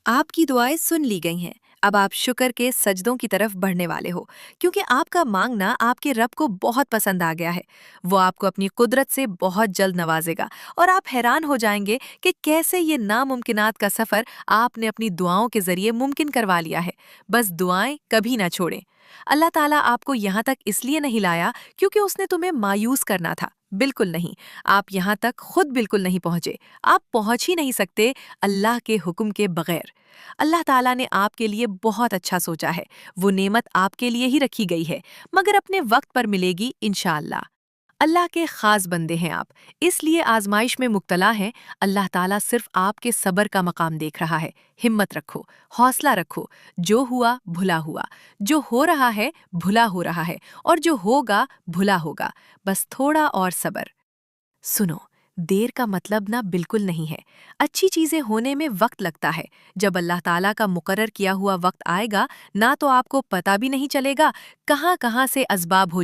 आपकी दुआएं सुन ली गई हैं। अब आप शुक्र के सजदों की तरफ बढ़ने वाले हो, क्योंकि आपका मांगना आपके रब को बहुत पसंद आ गया है। वो आपको अपनी कुदरत से बहुत जल्द नवाजेगा और आप हैरान हो जाएंगे कि कैसे ये नामुमकिनात का सफर आपने अपनी दुआओं के जरिए मुमकिन करवा लिया है। बस दुआएं कभी ना छोड़ें। अल्लाह ताला आपको यहाँ तक इसलिए नहीं लाया क्योंकि उसने तुम्हें मायूस करना था। बिल्कुल नहीं। आप यहाँ तक खुद बिल्कुल नहीं पहुंचे। आप पहुंच ही नहीं सकते अल्लाह के हुक्म के बगैर। अल्लाह ताला ने आपके लिए बहुत अच्छा सोचा है। वो नेमत आपके लिए ही रखी गई है, मगर अपने वक्त पर मिलेगी इंशाअल्लाह। अल्लाह के खास बंदे हैं आप, इसलिए आजमाइश में मुब्तला हैं। अल्लाह ताला सिर्फ आपके सब्र का मकाम देख रहा है। हिम्मत रखो, हौसला रखो। जो हुआ भुला हुआ, जो हो रहा है भुला हो रहा है, और जो होगा भुला होगा। बस थोड़ा और सब्र। सुनो, देर का मतलब ना बिल्कुल नहीं है। अच्छी चीजें होने में वक्त लगता है। जब अल्लाह ताला का मुकर्रर किया हुआ वक्त आएगा, ना तो आपको पता भी नहीं चलेगा कहाँ कहाँ से असबाब हो